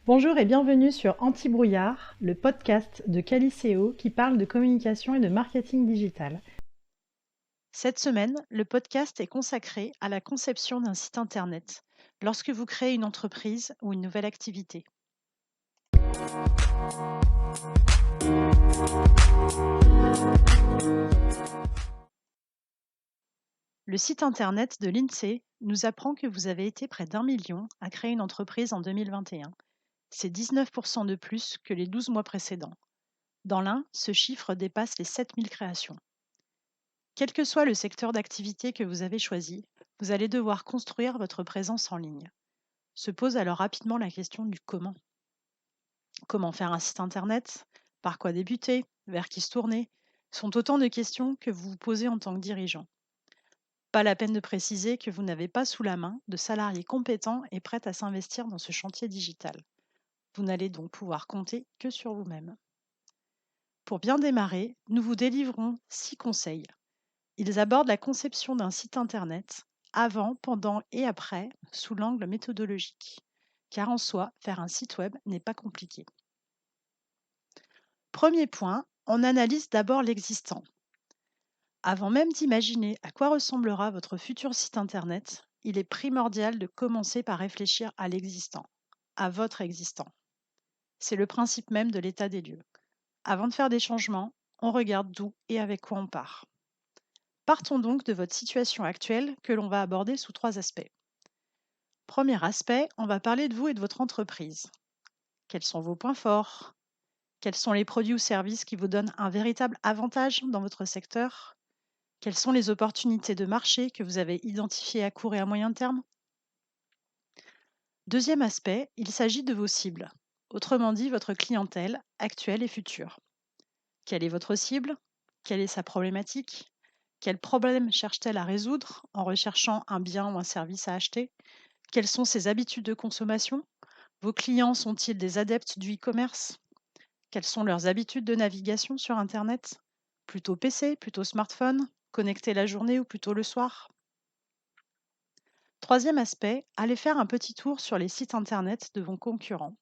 Bonjour et bienvenue sur Anti-Brouillard, le podcast de Caliceo qui parle de communication et de marketing digital. Cette semaine, le podcast est consacré à la conception d'un site internet lorsque vous créez une entreprise ou une nouvelle activité. Le site internet de l'INSEE nous apprend que vous avez été près d'1 million à créer une entreprise en 2021. C'est 19% de plus que les 12 mois précédents. Dans l'Ain, ce chiffre dépasse les 7000 créations. Quel que soit le secteur d'activité que vous avez choisi, vous allez devoir construire votre présence en ligne. Se pose alors rapidement la question du comment. Comment faire un site internet? Par quoi débuter? Vers qui se tourner? Sont autant de questions que vous vous posez en tant que dirigeant. Pas la peine de préciser que vous n'avez pas sous la main de salariés compétents et prêts à s'investir dans ce chantier digital. Vous n'allez donc pouvoir compter que sur vous-même. Pour bien démarrer, nous vous délivrons 6 conseils. Ils abordent la conception d'un site internet avant, pendant et après sous l'angle méthodologique. Car en soi, faire un site web n'est pas compliqué. Premier point, on analyse d'abord l'existant. Avant même d'imaginer à quoi ressemblera votre futur site internet, il est primordial de commencer par réfléchir à l'existant, à votre existant. C'est le principe même de l'état des lieux. Avant de faire des changements, on regarde d'où et avec quoi on part. Partons donc de votre situation actuelle que l'on va aborder sous 3 aspects. Premier aspect, on va parler de vous et de votre entreprise. Quels sont vos points forts? Quels sont les produits ou services qui vous donnent un véritable avantage dans votre secteur? Quelles sont les opportunités de marché que vous avez identifiées à court et à moyen terme? Deuxième aspect, il s'agit de vos cibles, autrement dit votre clientèle actuelle et future. Quelle est votre cible? Quelle est sa problématique? Quel problème cherche-t-elle à résoudre en recherchant un bien ou un service à acheter? Quelles sont ses habitudes de consommation? Vos clients sont-ils des adeptes du e-commerce? Quelles sont leurs habitudes de navigation sur Internet? Plutôt PC, plutôt smartphone? Connectés la journée ou plutôt le soir? Troisième aspect, allez faire un petit tour sur les sites Internet de vos concurrents.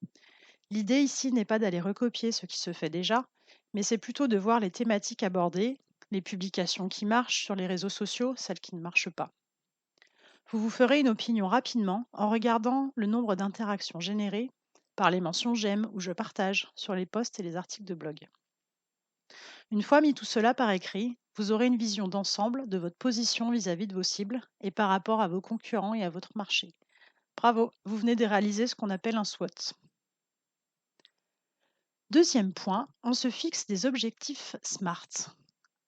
L'idée ici n'est pas d'aller recopier ce qui se fait déjà, mais c'est plutôt de voir les thématiques abordées, les publications qui marchent sur les réseaux sociaux, celles qui ne marchent pas. Vous vous ferez une opinion rapidement en regardant le nombre d'interactions générées par les mentions j'aime ou je partage sur les posts et les articles de blog. Une fois mis tout cela par écrit, vous aurez une vision d'ensemble de votre position vis-à-vis de vos cibles et par rapport à vos concurrents et à votre marché. Bravo, vous venez de réaliser ce qu'on appelle un SWOT. Deuxième point, on se fixe des objectifs SMART.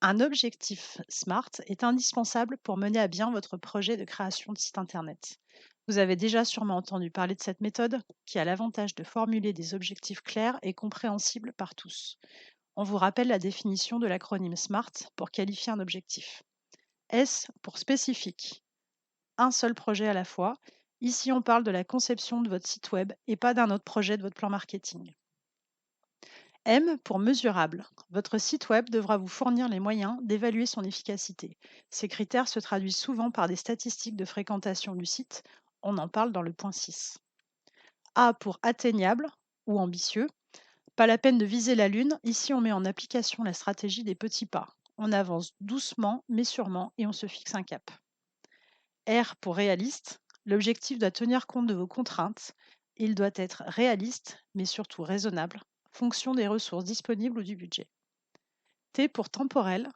Un objectif SMART est indispensable pour mener à bien votre projet de création de site Internet. Vous avez déjà sûrement entendu parler de cette méthode qui a l'avantage de formuler des objectifs clairs et compréhensibles par tous. On vous rappelle la définition de l'acronyme SMART pour qualifier un objectif. S pour spécifique, un seul projet à la fois. Ici, on parle de la conception de votre site web et pas d'un autre projet de votre plan marketing. M pour mesurable. Votre site web devra vous fournir les moyens d'évaluer son efficacité. Ces critères se traduisent souvent par des statistiques de fréquentation du site. On en parle dans le point 6. A pour atteignable ou ambitieux. Pas la peine de viser la lune. Ici, on met en application la stratégie des petits pas. On avance doucement mais sûrement et on se fixe un cap. R pour réaliste. L'objectif doit tenir compte de vos contraintes. Il doit être réaliste mais surtout raisonnable fonction des ressources disponibles ou du budget. T pour temporel,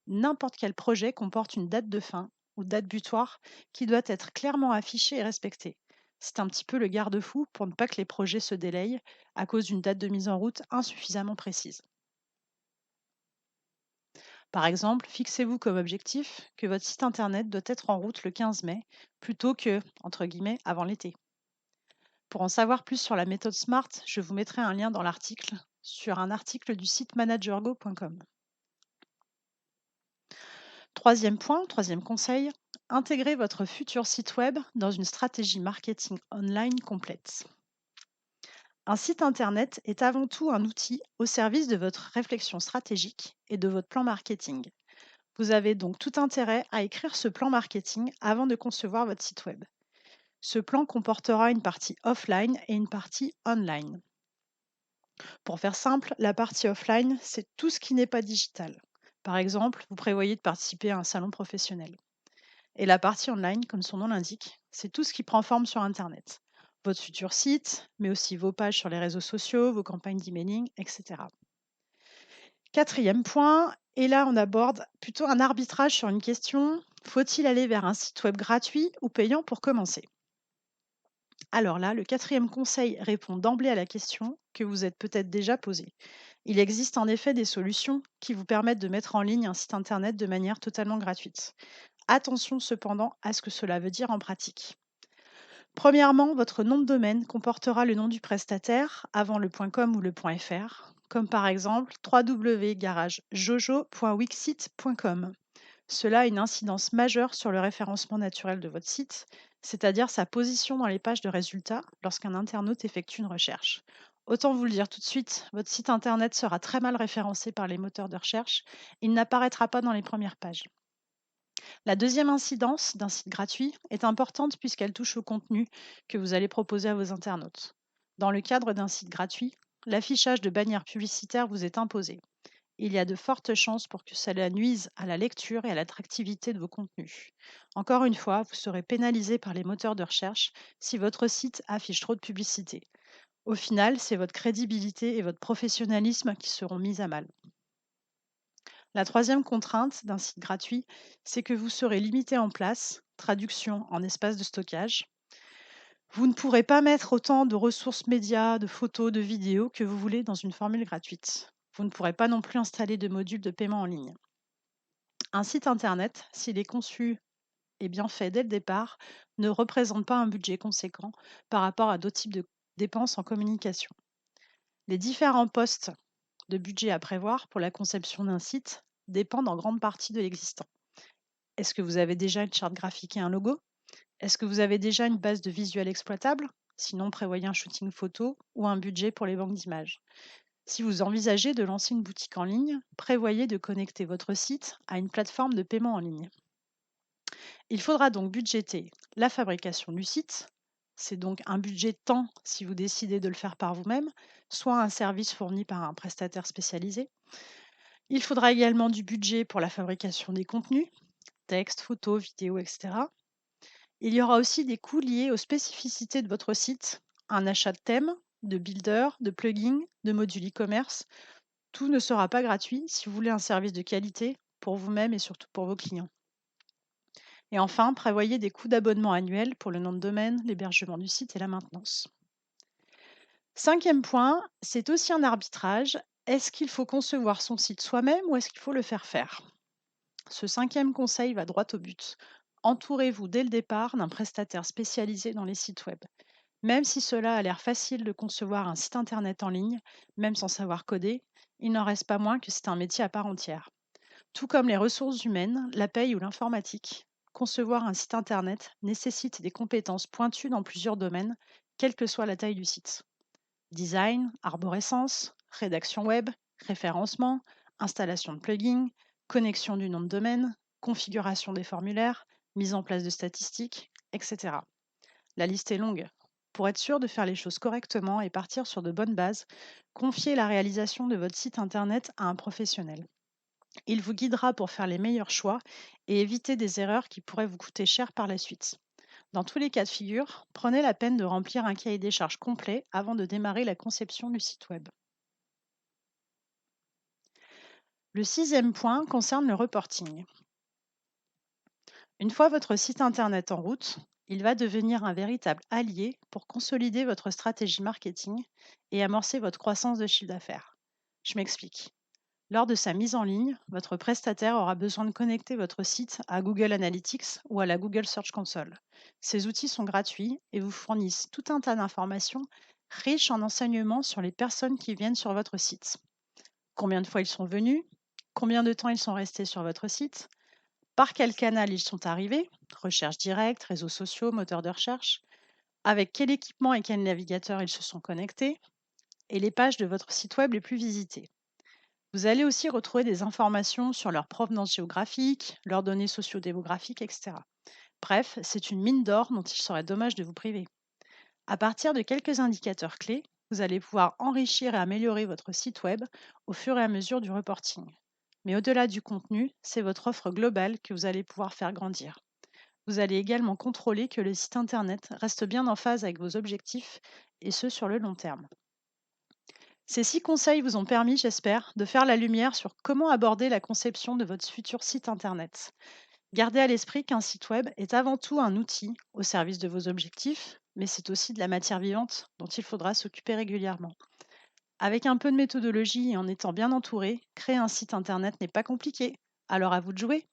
n'importe quel projet comporte une date de fin ou date butoir qui doit être clairement affichée et respectée. C'est un petit peu le garde-fou pour ne pas que les projets se délayent à cause d'une date de mise en route insuffisamment précise. Par exemple, fixez-vous comme objectif que votre site internet doit être en route le 15 mai plutôt que, entre guillemets, avant l'été. Pour en savoir plus sur la méthode SMART, je vous mettrai un lien dans l'article sur un article du site managergo.com. Troisième point, troisième conseil, intégrez votre futur site web dans une stratégie marketing online complète. Un site internet est avant tout un outil au service de votre réflexion stratégique et de votre plan marketing. Vous avez donc tout intérêt à écrire ce plan marketing avant de concevoir votre site web. Ce plan comportera une partie offline et une partie online. Pour faire simple, la partie offline, c'est tout ce qui n'est pas digital. Par exemple, vous prévoyez de participer à un salon professionnel. Et la partie online, comme son nom l'indique, c'est tout ce qui prend forme sur Internet. Votre futur site, mais aussi vos pages sur les réseaux sociaux, vos campagnes d'emailing, etc. Quatrième point, et là on aborde plutôt un arbitrage sur une question, faut-il aller vers un site web gratuit ou payant pour commencer? Alors là, le quatrième conseil répond d'emblée à la question que vous êtes peut-être déjà posée. Il existe en effet des solutions qui vous permettent de mettre en ligne un site internet de manière totalement gratuite. Attention cependant à ce que cela veut dire en pratique. Premièrement, votre nom de domaine comportera le nom du prestataire avant le .com ou le .fr, comme par exemple www.garagejojo.wixsite.com. Cela a une incidence majeure sur le référencement naturel de votre site, c'est-à-dire sa position dans les pages de résultats lorsqu'un internaute effectue une recherche. Autant vous le dire tout de suite, votre site internet sera très mal référencé par les moteurs de recherche, il n'apparaîtra pas dans les premières pages. La deuxième incidence d'un site gratuit est importante puisqu'elle touche au contenu que vous allez proposer à vos internautes. Dans le cadre d'un site gratuit, l'affichage de bannières publicitaires vous est imposé. Il y a de fortes chances pour que cela nuise à la lecture et à l'attractivité de vos contenus. Encore une fois, vous serez pénalisé par les moteurs de recherche si votre site affiche trop de publicité. Au final, c'est votre crédibilité et votre professionnalisme qui seront mis à mal. La troisième contrainte d'un site gratuit, c'est que vous serez limité en place, traduction en espace de stockage. Vous ne pourrez pas mettre autant de ressources médias, de photos, de vidéos que vous voulez dans une formule gratuite. Vous ne pourrez pas non plus installer de modules de paiement en ligne. Un site internet, s'il est conçu et bien fait dès le départ, ne représente pas un budget conséquent par rapport à d'autres types de dépenses en communication. Les différents postes de budget à prévoir pour la conception d'un site dépendent en grande partie de l'existant. Est-ce que vous avez déjà une charte graphique et un logo? Est-ce que vous avez déjà une base de visuels exploitable? Sinon, prévoyez un shooting photo ou un budget pour les banques d'images. Si vous envisagez de lancer une boutique en ligne, prévoyez de connecter votre site à une plateforme de paiement en ligne. Il faudra donc budgéter la fabrication du site, c'est donc un budget temps si vous décidez de le faire par vous-même, soit un service fourni par un prestataire spécialisé. Il faudra également du budget pour la fabrication des contenus, texte, photos, vidéos, etc. Il y aura aussi des coûts liés aux spécificités de votre site, un achat de thème, de builder, de plugins, de modules e-commerce. Tout ne sera pas gratuit si vous voulez un service de qualité pour vous-même et surtout pour vos clients. Et enfin, prévoyez des coûts d'abonnement annuels pour le nom de domaine, l'hébergement du site et la maintenance. Cinquième point, c'est aussi un arbitrage. Est-ce qu'il faut concevoir son site soi-même ou est-ce qu'il faut le faire faire? Ce cinquième conseil va droit au but. Entourez-vous dès le départ d'un prestataire spécialisé dans les sites web. Même si cela a l'air facile de concevoir un site internet en ligne, même sans savoir coder, il n'en reste pas moins que c'est un métier à part entière. Tout comme les ressources humaines, la paye ou l'informatique, concevoir un site internet nécessite des compétences pointues dans plusieurs domaines, quelle que soit la taille du site. Design, arborescence, rédaction web, référencement, installation de plugins, connexion du nom de domaine, configuration des formulaires, mise en place de statistiques, etc. La liste est longue. Pour être sûr de faire les choses correctement et partir sur de bonnes bases, confiez la réalisation de votre site internet à un professionnel. Il vous guidera pour faire les meilleurs choix et éviter des erreurs qui pourraient vous coûter cher par la suite. Dans tous les cas de figure, prenez la peine de remplir un cahier des charges complet avant de démarrer la conception du site web. Le sixième point concerne le reporting. Une fois votre site internet en route, il va devenir un véritable allié pour consolider votre stratégie marketing et amorcer votre croissance de chiffre d'affaires. Je m'explique. Lors de sa mise en ligne, votre prestataire aura besoin de connecter votre site à Google Analytics ou à la Google Search Console. Ces outils sont gratuits et vous fournissent tout un tas d'informations riches en enseignements sur les personnes qui viennent sur votre site. Combien de fois ils sont venus? Combien de temps ils sont restés sur votre site? Par quel canal ils sont arrivés? Recherche directe, réseaux sociaux, moteurs de recherche. Avec quel équipement et quel navigateur ils se sont connectés? Et les pages de votre site web les plus visitées. Vous allez aussi retrouver des informations sur leur provenance géographique, leurs données sociodémographiques, etc. Bref, c'est une mine d'or dont il serait dommage de vous priver. À partir de quelques indicateurs clés, vous allez pouvoir enrichir et améliorer votre site web au fur et à mesure du reporting. Mais au-delà du contenu, c'est votre offre globale que vous allez pouvoir faire grandir. Vous allez également contrôler que le site Internet reste bien en phase avec vos objectifs, et ce sur le long terme. Ces 6 conseils vous ont permis, j'espère, de faire la lumière sur comment aborder la conception de votre futur site Internet. Gardez à l'esprit qu'un site web est avant tout un outil au service de vos objectifs, mais c'est aussi de la matière vivante dont il faudra s'occuper régulièrement. Avec un peu de méthodologie et en étant bien entouré, créer un site Internet n'est pas compliqué. Alors à vous de jouer.